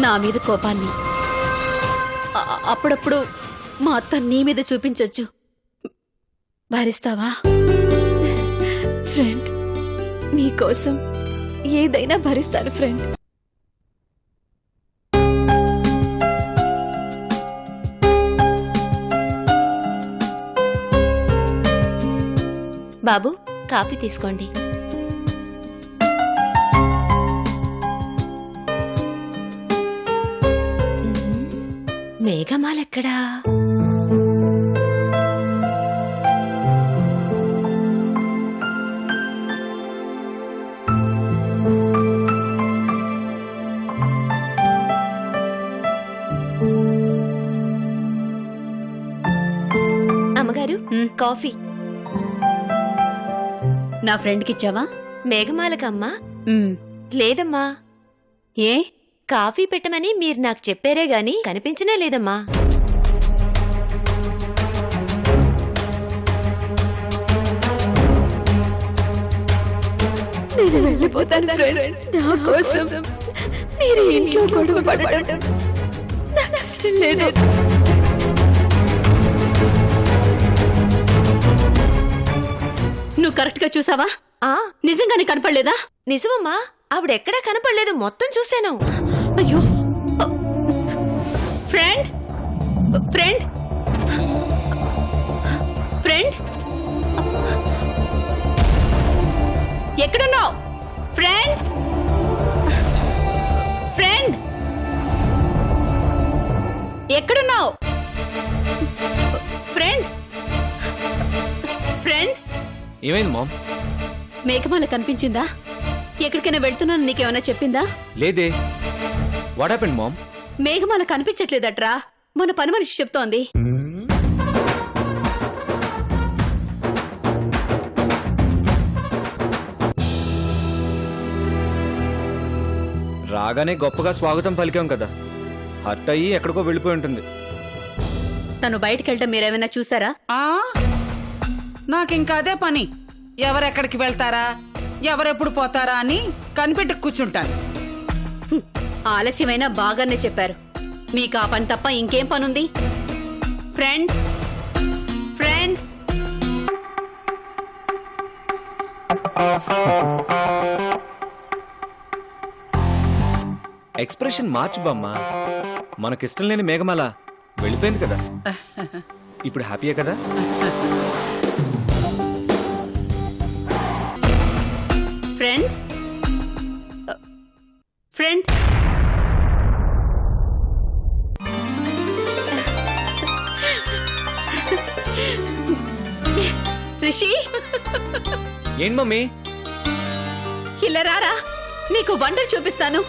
నా మీద కోపాన్ని అప్పుడప్పుడు మా అత్త నీ మీద చూపించొచ్చు. భరిస్తావా? ఫ్రెండ్, నీకోసం ఏదైనా భరిస్తాను ఫ్రెండ్. బాబు, కాఫీ తీసుకోండి. మేఘమాలెక్కడా? అమ్మగారు, కాఫీ. నా ఫ్రెండ్కి ఇచ్చావా? మేఘమాలకమ్మా? లేదమ్మా. ఏ? కాఫీ పెట్టమని మీరు నాకు చెప్పారే గాని కనిపించనే లేదమ్మా. నేను వెళ్ళిపోతాను ఫ్రెండ్. నా కోసం మీరు ఇంట్లో గొడవ పడడం నాకు ఇష్టం లేదు. నువ్వు కరెక్ట్ గా చూసావా? నిజంగానే కనపడలేదా? నిజమమ్మా, ఆవిడెక్కడా కనపడలేదు, మొత్తం చూశాను. అయ్యో, ఫ్రెండ్ ఫ్రెండ్ ఫ్రెండ్ ఎక్కడున్నావు? ఫ్రెండ్ ఫ్రెండ్ ఎక్కడున్నావు? ఫ్రెండ్ ఫ్రెండ్ ఏమైంది మామ్? మేఘమాల కనిపించిందా? ఎక్కడికైనా వెళ్తున్నాను నీకేమైనా చెప్పిందా? లేదే. What happened mom? మేఘమాల కనిపించట్లేదట్రా, మన పని మనిషి చెప్తోంది. రాగానే గొప్పగా స్వాగతం పలికాం కదా, హర్ట్ అయ్యి ఎక్కడికో వెళ్ళిపోయి ఉంటుంది. తను బయటికెళ్ళటం మీరేమైనా చూసారా? నాకింకా అదే పని. ఎవరెక్కడికి వెళ్తారా, ఎవరెప్పుడు పోతారా అని కనిపెట్టి కూర్చుంటాను. ఆలస్యమైనా బాగానే చెప్పారు. మీకు ఆ పని తప్ప ఇంకేం పనుంది? ఫ్రెండ్ ఫ్రెండ్ ఎక్స్ప్రెషన్ మార్చు బామ్మా. మనకిష్టం లేని మేఘమాల వెళ్ళిపోయింది కదా, ఇప్పుడు హ్యాపీయే కదా? ఫ్రెండ్ ఫ్రెండ్ రిషి, ఏం మమ్మీ? ఇలా రారా, నీకు వండర్ చూపిస్తాను.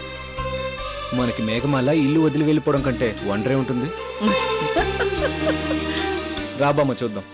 మనకి మేఘమాల ఇల్లు వదిలి వెళ్ళిపోవడం కంటే వండరే ఉంటుంది. రాబామ్మ చూద్దాం.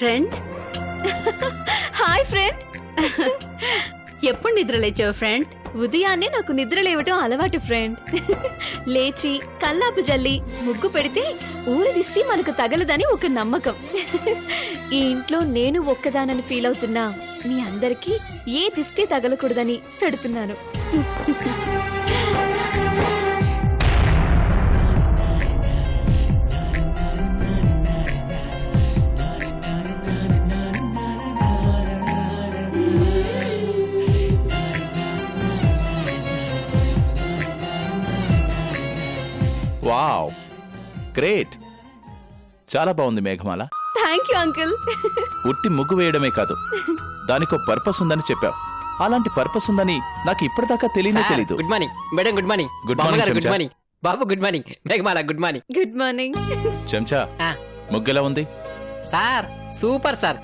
Friend, hi friend. ఎప్పుడు నిద్ర లేచావు ఫ్రెండ్? ఉదయాన్నే నాకు నిద్ర లేవటం అలవాటు ఫ్రెండ్. లేచి కల్లాపు జల్లి ముగ్గు పెడితే ఊరి దిష్టి మనకు తగలదని ఒక నమ్మకం. ఈ ఇంట్లో నేను ఒక్కదానని ఫీల్ అవుతున్నా మీ అందరికీ ఏ దిష్టి తగలకూడదని పెడుతున్నాను. Wow, great. చాలా బాగుంది మేఘమాల. Thank you uncle. ఉట్టి ముగ్గు వేయడమే కాదు, దానికో పర్పస్ ఉందని చెప్పావు. అలాంటి పర్పస్ ఉందని నాకు ఇప్పటిదాకా తెలియనే సార్, తెలీదు. Good morning madam, good morning good బామ్మగారు, మార్నింగ్ గుడ్ చెంచా. మార్నింగ్ బాబు, good morning Meghamala, good morning. Good morning. చెంచా, ఆ, ముగ్గు ఎలా ఉంది? Sir super sir.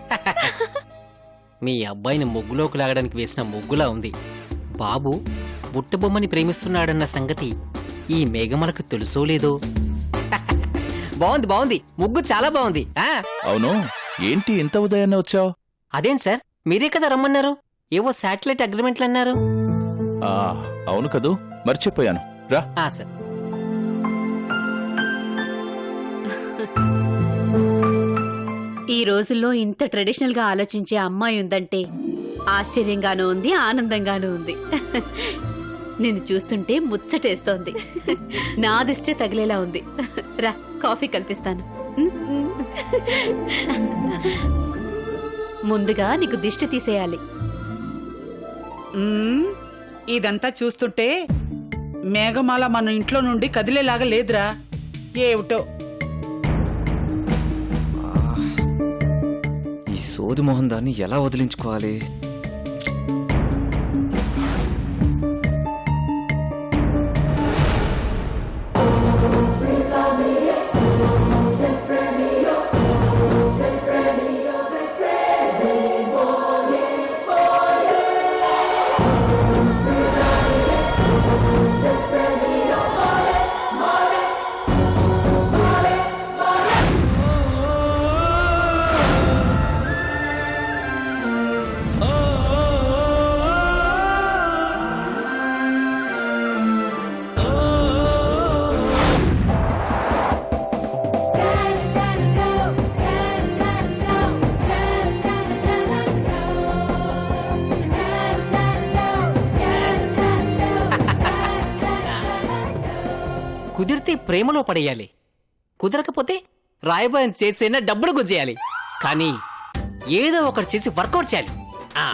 మీ అబ్బాయిని ముగ్గులోకి లాగడానికి వేసిన ముగ్గులా ఉంది. బాబు బుట్ట బొమ్మని ప్రేమిస్తున్నాడన్న సంగతి ఈ మేఘమలకు తెలుసో లేదో. బాగుంది బాగుంది, ముగ్గు చాలా బాగుంది. ఆ, అవును, ఏంటి ఇంత ఉదయాన్నే వచ్చావు? అదేంటి సార్, మీరే కదా రమ్మన్నారు, ఏవో శాటిలైట్ అగ్రిమెంట్లు అన్నారు. అవును కదూ, మర్చిపోయాను. రా. సార్. ఈ రోజుల్లో ఇంత ట్రెడిషనల్ గా ఆలోచించే అమ్మాయి ఉందంటే ఆశ్చర్యంగానూ ఉంది, ఆనందంగానూ ఉంది. నిన్ను చూస్తుంటే ముచ్చటేస్తోంది. నా దిష్టే తగిలేలా ఉంది. రా, కాఫీ కల్పిస్తాను. ముందుగా నీకు దిష్టి తీసేయాలి. ఇదంతా చూస్తుంటే మేఘమాల మన ఇంట్లో నుండి కదిలేలాగా లేదురా. ఏమిటో ఈ సోది మోహన్ దాన్ని ఎలా వదిలించుకోవాలి? కుదిరితే ప్రేమలో పడేయాలి, కుదరకపోతే రాయబారం చేసేనా డబ్బులు గుజ్జేయాలి. కానీ ఏదో ఒకటి చేసి వర్కౌట్ చేయాలి. ఆ.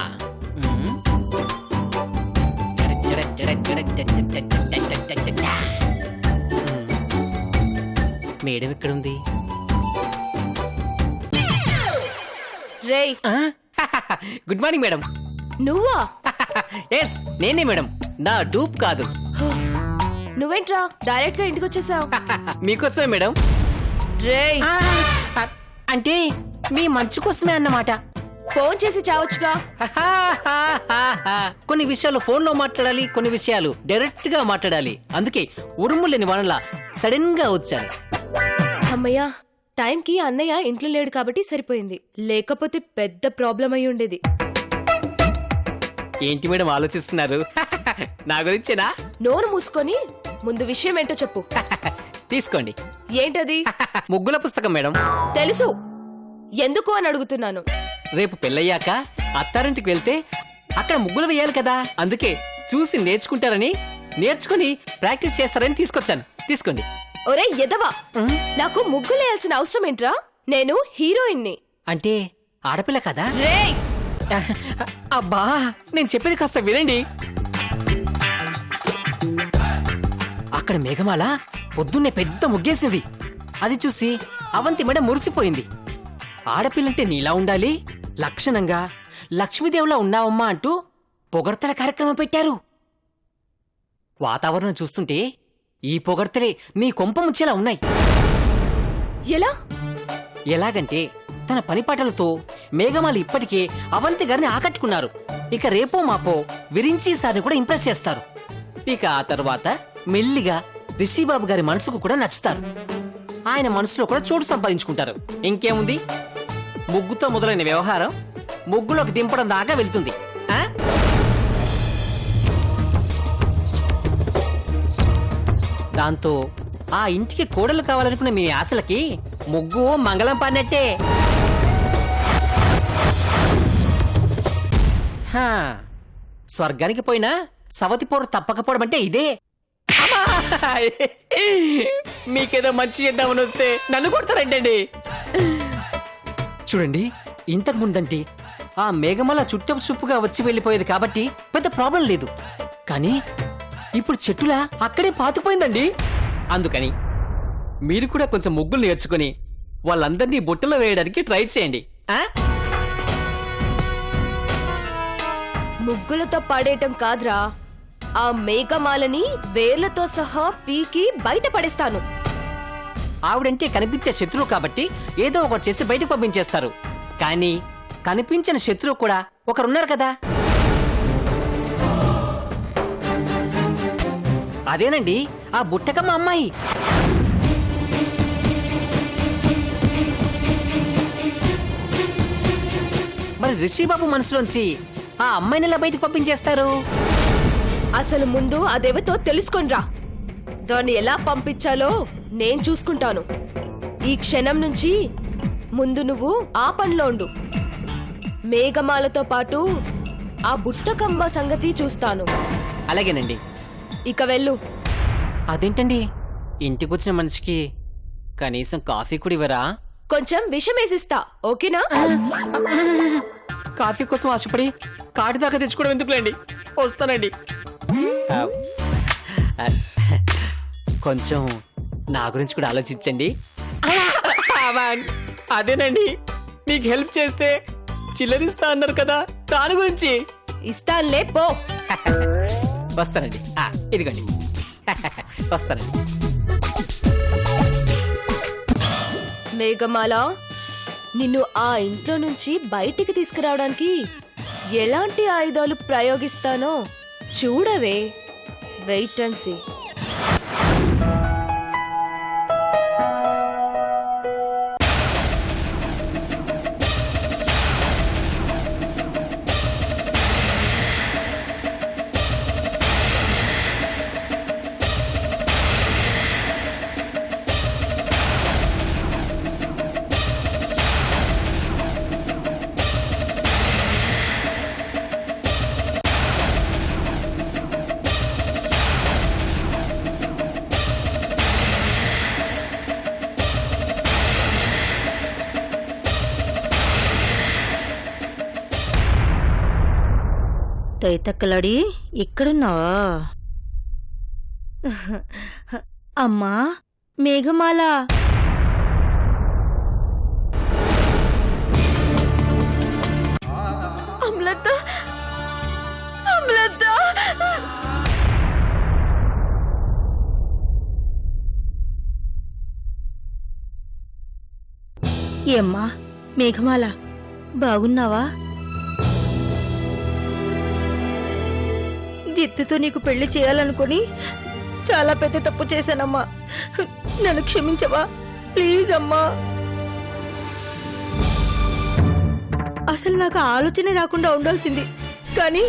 మేడం ఎక్కడుంది? రేయ్, గుడ్ మార్నింగ్ మేడం. నువ్వా? ఎస్, నేనే మేడం, నా డూప్ కాదు. నువ్వేంట్రా డైరెక్ట్ గా ఇంటికి వచ్చేసావు? మీకోసమే మేడం. రేయ్, అంటే మీ మంచి కోసమే అన్నమాట. ఫోన్ చేసి చావచ్చుగా. కొన్ని విషయాలు ఫోన్ లో మాట్లాడాలి, కొన్ని విషయాలు డైరెక్ట్ గా మాట్లాడాలి. అందుకే ఉరుములేని వానలా సడన్ గా వచ్చాను. అమ్మయ్యా, టైంకి అన్నయ్య ఇంట్లో లేడు కాబట్టి సరిపోయింది, లేకపోతే పెద్ద ప్రాబ్లం అయి ఉండేది. ఏంటి మేడం ఆలోచిస్తున్నారు? నా గురించేనా? నోరు మూసుకొని ముందు విషయం ఏంటో చెప్పు. తీసుకోండి. ఏంటది? ముగ్గుల పుస్తకం మేడం. తెలుసు, ఎందుకు అని అడుగుతున్నాను. రేపు పెళ్ళయ్యాక అత్తారింటికి వెళ్తే అక్కడ ముగ్గులు వేయాలి కదా, అందుకే చూసి నేర్చుకుంటారని, నేర్చుకుని ప్రాక్టీస్ చేస్తారని తీసుకొచ్చాను. తీసుకోండి. ఒరే ఎదవా, నాకు ముగ్గులు వేయాల్సిన అవసరం ఏంట్రా? నేను హీరోయిన్ని. అంటే ఆడపిల్ల కదా? రేయ్, అబ్బా, నేను చెప్పేది కాస్త వినండి. అక్కడ మేఘమాల పొద్దున్నే పెద్ద ముగ్గేసింది. అది చూసి అవంతి మేడం మురిసిపోయింది. ఆడపిల్లంటే నీలా ఉండాలి, లక్షణంగా లక్ష్మీదేవిలా ఉన్నావమ్మా అంటూ పొగడ్తల కార్యక్రమం పెట్టారు. వాతావరణం చూస్తుంటే ఈ పొగడ్తలే మీ కొంప ముంచేలా ఉన్నాయి. ఎలా? ఎలాగంటే తన పనిపాటలతో మేఘమాల ఇప్పటికే అవంతి గారిని ఆకట్టుకున్నారు. ఇక రేపో మాపో విరించి సార్ని కూడా ఇంప్రెస్ చేస్తారు. ఇక ఆ తర్వాత మెల్లిగా రిషిబాబు గారి మనసుకు కూడా నచ్చుతారు. ఆయన మనసులో కూడా చోటు సంపాదించుకుంటారు. ఇంకేముంది, ముగ్గుతో మొదలైన వ్యవహారం ముగ్గులోకి దింపడం దాకా వెళ్తుంది. ఆ? దాంతో ఆ ఇంటికి కోడలు కావాలనుకున్న మీ ఆశలకి ముగ్గు మంగళం పాడినట్టే. స్వర్గానికి పోయినా సవతి పోరు తప్పకపోవడం అంటే ఇదే. మీకేదో మంచి చేద్దామని వస్తే నన్ను కొడతారంటండి. చూడండి, ఇంతకు ముందంటే ఆ మేఘమల చుట్టపు చుప్పుగా వచ్చి వెళ్ళిపోయేది కాబట్టి పెద్ద ప్రాబ్లం లేదు. కానీ ఇప్పుడు చెట్టులా అక్కడే పాతుపోయిందండి. అందుకని మీరు కూడా కొంచెం ముగ్గులు నేర్చుకుని వాళ్ళందరినీ బుట్టలో వేయడానికి ట్రై చేయండి ఆ? ముగ్గులతో పడేయటం కాదురా, ఆ మేఘమాలని వేర్లతో సహా పీకి బయట పడేస్తాను. ఆవిడంటే కనిపించే శత్రువు కాబట్టి ఏదో ఒకటి చేసి బయటకు పంపించేస్తారు. కానీ కనిపించిన శత్రువు కూడా ఒకరున్నారు కదా. అదేనండి ఆ బుట్టకమ్మ అమ్మాయి. మరి రిషిబాబు మనసులోంచి ఆ అమ్మాయిని ఎలా బయటకు పంపించేస్తారు? అసలు ముందు అదేవతో తెలుసుకొనిరా. దాన్ని ఎలా పంపించాలో నేను చూసుకుంటాను. ఈ క్షణం నుంచి ముందు నువ్వు ఆ పనిలో ఉండు. మేఘమాలతో పాటు ఆ బుట్టకమ్మ సంగతి చూస్తాను. అలాగేనండి. ఇక వెళ్ళు. అదేంటండి ఇంటికొచ్చిన మనిషికి కనీసం కాఫీ కూడా ఇవ్వరా? కొంచెం విషమేసిస్తా, ఓకేనా? కాఫీ కోసం ఆశపడి కాటి దాకా తెచ్చుకోవడం ఎందుకులేండి, వస్తానండి. కొంచెం నా గురించి కూడా ఆలోచించండి. అదేనండి మీకు హెల్ప్ చేస్తే చిల్లరిస్తా అన్నారు కదా, దాని గురించి. ఇస్తానులే, పో. వస్తానండి. ఇదిగోండి వస్తానండి. మేఘమాల, నిన్ను ఆ ఇంట్లో నుంచి బయటికి తీసుకురావడానికి ఎలాంటి ఆయుధాలు ప్రయోగిస్తానో చూడవే. Wait and see. తైతక్కలాడి ఇక్కడున్నావా? అమ్మా మేఘమాల, అమలత, అమలత. ఏమ్మా మేఘమాల, బాగున్నావా? జిత్తుతో నీకు పెళ్లి చేయాలనుకుని చాలా పెద్ద తప్పు చేశానమ్మా. నన్ను క్షమించవా ప్లీజ్ అమ్మా. అసలు నాకు ఆలోచనే రాకుండా ఉండాల్సింది, కానీ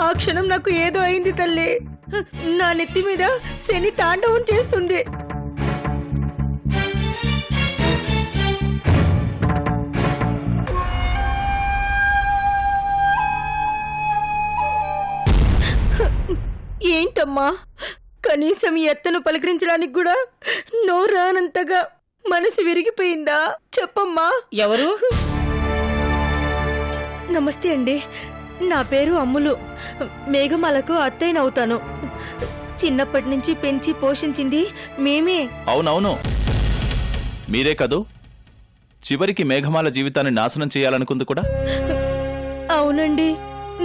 ఆ క్షణం నాకు ఏదో అయింది తల్లి. నా నెత్తి మీద శని తాండవం చేస్తుంది. ఏంటమ్మా, కనీసం ఈ ఎత్తను పలకరించడానికి కూడా నోరానంతగా మనసు విరిగిపోయిందా? చెప్పమ్మా. ఎవరు? నమస్తే అండి, నా పేరు అమ్ములు. మేఘమాలకు అత్తయ్యనవుతాను. చిన్నప్పటి నుంచి పెంచి పోషించింది మేమే. అవునవును, మీరే కదూ చివరికి మేఘమాల జీవితాన్ని నాశనం చేయాలనుకుంది కూడా? అవునండి,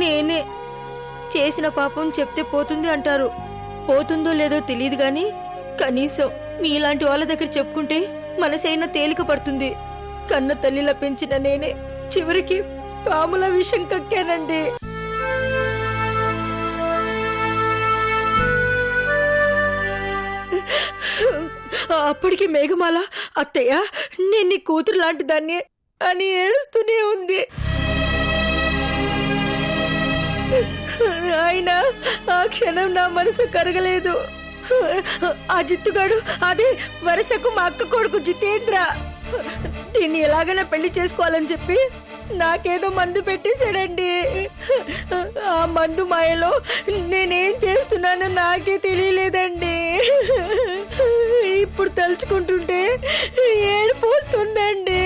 నేనే. చేసిన పాపం చెప్తే పోతుంది అంటారు. పోతుందో లేదో తెలియదు గాని కనీసం మీలాంటి వాళ్ళ దగ్గర చెప్పుకుంటే మనసైనా తేలిక పడుతుంది. కన్న తల్లిలా పెంచిన నేనే చివరికి పాముల విషం కక్కానండి. అప్పటికి మేఘమాల అత్తయ్య నేను నీ కూతురు లాంటి దాన్ని అని ఏడుస్తూనే ఉంది. ఆయన ఆ క్షణం నా మనసు కరగలేదు. ఆ జిత్తుగాడు, అదే వరుసకు మా అక్క కొడుకు జితేంద్ర, దీన్ని ఎలాగైనా పెళ్లి చేసుకోవాలని చెప్పి నాకేదో మందు పెట్టేశాడండి. ఆ మందు మాయలో నేనేం చేస్తున్నానో నాకే తెలియలేదండి. ఇప్పుడు తలుచుకుంటుంటే ఏడుపు వస్తుందండి.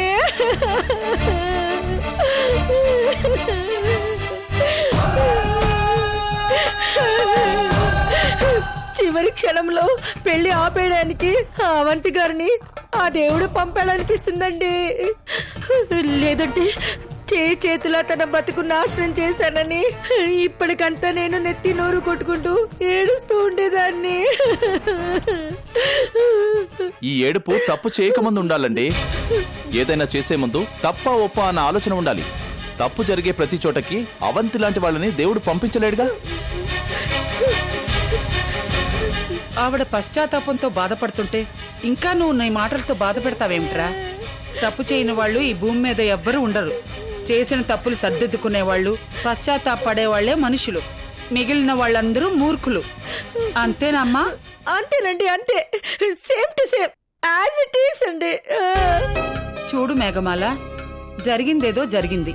చివరి క్షణంలో పెళ్లి ఆపేయడానికి ఆ అవంతి గారిని ఆ దేవుడు పంపాడనిపిస్తుందండి. లేదంటే చేతిలో తన బతుకు నాశనం చేశానని ఇప్పటికంతా నేను నెత్తి నోరు కొట్టుకుంటూ ఏడుస్తూ ఉండేదాన్ని. ఈ ఏడుపు తప్పు చేయకముందు ఉండాలండి. ఏదైనా చేసే ముందు తప్ప ఒప్ప అన్న ఆలోచన ఉండాలి. తప్పు జరిగే ప్రతి చోటకి అవంతి లాంటి వాళ్ళని దేవుడు పంపించలేడుగా. ఆవిడ పశ్చాత్తాపంతో బాధపడుతుంటే ఇంకా నువ్వు నీ మాటలతో బాధ పెడతావేమిట్రా? తప్పు చేయని వాళ్ళు ఈ భూమి మీద ఎవ్వరూ ఉండరు. చేసిన తప్పులు సర్దిద్దుకునేవాళ్ళు, పశ్చాత్తాపడేవాళ్లే మనుషులు. మిగిలిన వాళ్ళందరూ మూర్ఖులు. అంతేనమ్మా? అంతేనండి, అంతే. Same to same as it is అండి. చూడు మేఘమాల, జరిగిందేదో జరిగింది.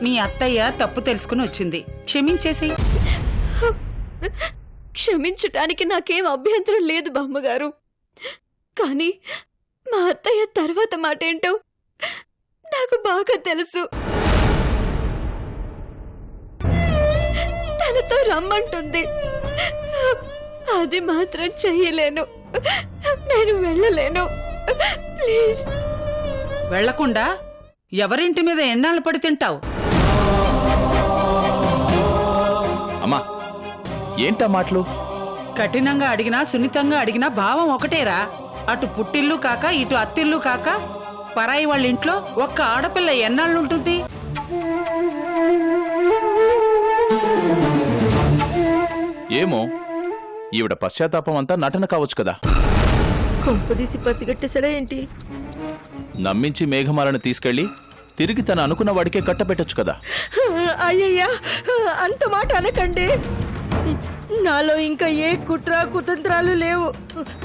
మీ అత్తయ్య తప్పు తెలుసుకుని వచ్చింది, క్షమించేసేయ్. క్షమించటానికి నాకేం అభ్యంతరం లేదు బామ్మగారు. కానీ మా అత్తయ్య తర్వాత మాట ఏంటో నాకు బాగా తెలుసు. తనతో రమ్మంటుంది. అది మాత్రం చెయ్యలేను. నేను వెళ్ళలేను. ప్లీజ్. వెళ్లకుండా ఎవరింటి మీద ఎన్నాళ్ళు పడి తింటావు? అమ్మా, ఏంటా మాటలు? కఠినంగా అడిగినా సున్నితంగా అడిగినా భావం ఒకటేరా. అటు పుట్టిల్లు కాక ఇటు అత్తిల్లు కాక పరాయి వాళ్ళ ఇంట్లో ఒక్క ఆడపిల్ల ఎన్నాళ్ళుంటుంది? ఏమో, ఈవిడ పశ్చాత్తాపం అంతా నటన కావచ్చు కదా. కొంపదీసి పసిగట్టేసాడా ఏంటి? నమ్మించి మేఘమాలను తీసుకెళ్లి తిరిగి తను అనుకున్న వాడికే కట్టబెట్టొచ్చు కదా. అయ్యయ్యా, అంత మాట అనకండి. నాలో ఇంకా ఏ కుట్ర కుతంత్రాలు లేవు.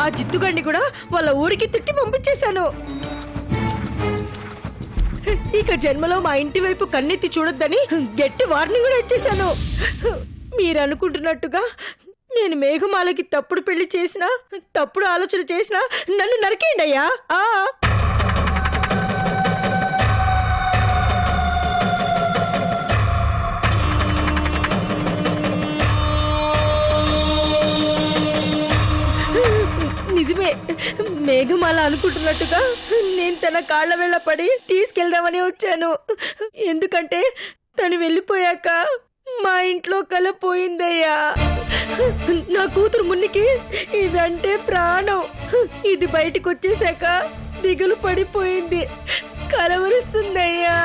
ఆ జిత్తుగండి కూడా వాళ్ళ ఊరికి తిట్టి పంపించేశాను. ఇక జన్మలో మా ఇంటి వైపు కన్నెత్తి చూడొద్దని గట్టి వార్నింగ్ కూడా ఇచ్చేశాను. మీరు అనుకుంటున్నట్టుగా నేను మేఘమాలకి తప్పుడు పెళ్లి చేసినా, తప్పుడు ఆలోచన చేసినా నన్ను నరికేయండి అయ్యా. నిజమే, మేఘమాల అనుకుంటున్నట్టుగా నేను తన కాళ్ల వేళ పడి తీసుకెళ్దామని వచ్చాను. ఎందుకంటే తను వెళ్ళిపోయాక మా ఇంట్లో కల పోయిందయ్యా. నా కూతురు మున్నికి ఇదంటే ప్రాణం. ఇది బయటికి వచ్చేసాక దిగులు పడిపోయింది, కలవరుస్తుందయ్యా.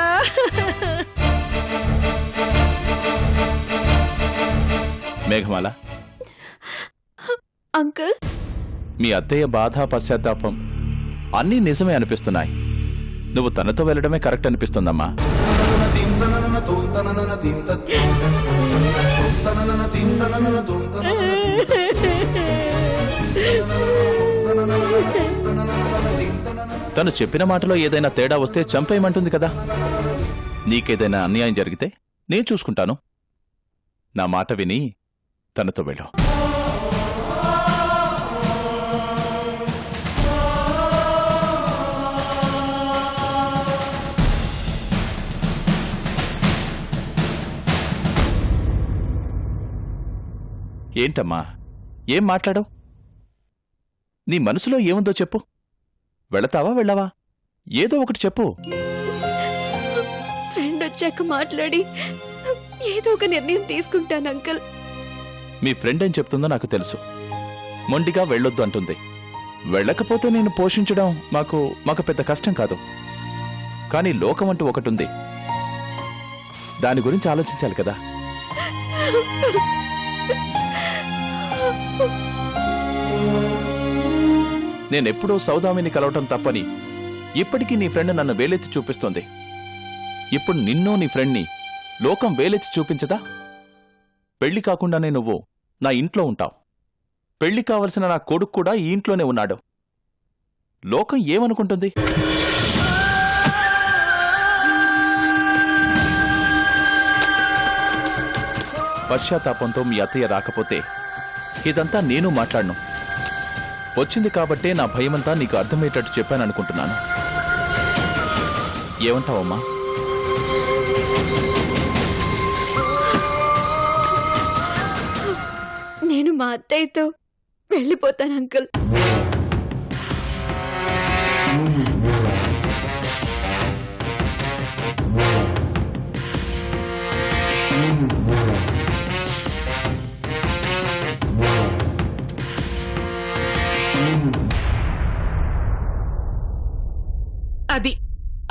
మేఘమాల, అంకుల్, మీ అత్తయ్య బాధ పశ్చాత్తాపం అన్నీ నిజమే అనిపిస్తున్నాయి. నువ్వు తనతో వెళ్ళడమే కరెక్ట్ అనిపిస్తుందమ్మా. తను చెప్పిన మాటలో ఏదైనా తేడా వస్తే చంపేయమంటుంది కదా. నీకేదైనా అన్యాయం జరిగితే నేను చూసుకుంటాను. నా మాట విని తనతో వెళ్ళు. ఏంటమ్మా, ఏం మాట్లాడవు? నీ మనసులో ఏముందో చెప్పు. వెళతావా వెళ్ళవా? ఏదో ఒకటి చెప్పు. ఫ్రెండ్ వచ్చాక మాట్లాడి ఏదో ఒక నిర్ణయం తీసుకుంటాను అంకుల్. మీ ఫ్రెండ్ ఏం చెప్తుందో నాకు తెలుసు. మొండిగా వెళ్ళొద్దు అంటుంది. వెళ్ళకపోతే నేను పోషించడం మాకు పెద్ద కష్టం కాదు. కానీ లోకం అంటూ ఒకటుంది, దాని గురించి ఆలోచించాలి కదా. నేనెప్పుడూ సౌదామిని కలవటం తప్పని ఇప్పటికీ నీ ఫ్రెండ్ నన్ను వేలెత్తి చూపిస్తోంది. ఇప్పుడు నిన్నో నీ ఫ్రెండ్ని లోకం వేలెత్తి చూపించదా? పెళ్లి కాకుండానే నువ్వు నా ఇంట్లో ఉంటావు. పెళ్లి కావలసిన నా కొడుకు కూడా ఈ ఇంట్లోనే ఉన్నాడు. లోకం ఏమనుకుంటుంది? పశ్చాత్తాపంతో మీ అత్తయ్య రాకపోతే ఇదంతా నేను మాట్లాడను. వచ్చింది కాబట్టే నా భయమంతా నీకు అర్థమయ్యేటట్టు చెప్పాననుకుంటున్నాను. ఏమంటావమ్మా? నేను మా అత్తయ్యతో వెళ్ళిపోతాను అంకుల్.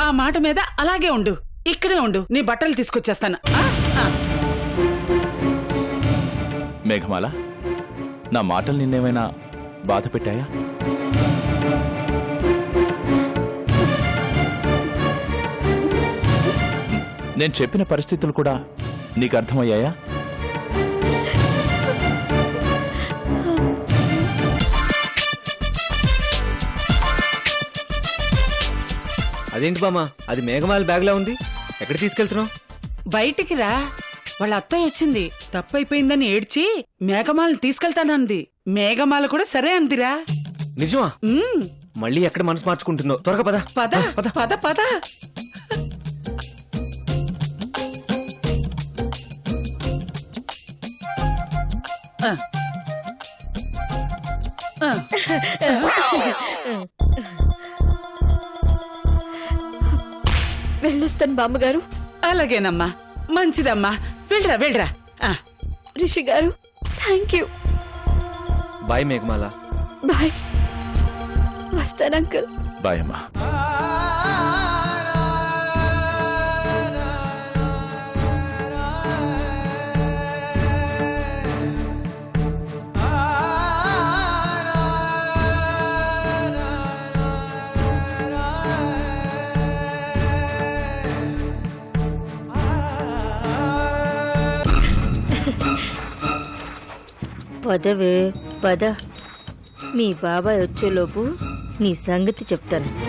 ఆ మాట మీద అలాగే ఉండు. ఇక్కడే ఉండు, నీ బట్టలు తీసుకొచ్చేస్తాను. ఆ? ఆ. మేఘమాల, నా మాటలు నిన్నేమైనా బాధ పెట్టాయా? నేను చెప్పిన పరిస్థితులు కూడా నీకు అర్థమయ్యాయా? అదేంటి బామ్మ, అది మేఘమాల బ్యాగ్లా ఉంది. ఎక్కడ తీసుకెళ్తున్నావు? బయటికి రా. వాళ్ళ అత్తయ్య వచ్చింది, తప్పైపోయిందని ఏడ్చి మేఘమాలను తీసుకెళ్తానంది. మేఘమాల కూడా సరే అందిరా. నిజమా? ఉమ్, మళ్ళీ ఎక్కడ మనసు మార్చుకుంటుందో. త్వరగా పద. పద పద పద. ఆ. ఆ. వెళ్ళొస్తాను బామ్మగారు. అలాగేనమ్మా, మంచిదమ్మా. వెళ్ళరా వెళ్ళరా. ఆ. రిషి గారు, thank you. Bye Meghamala. Bye. వస్తాను అంకుల్. బాయ్ అమ్మా. పదవే పద. మీ బాబాయ్ వచ్చేలోపు నీ సంగతి చెప్తాను.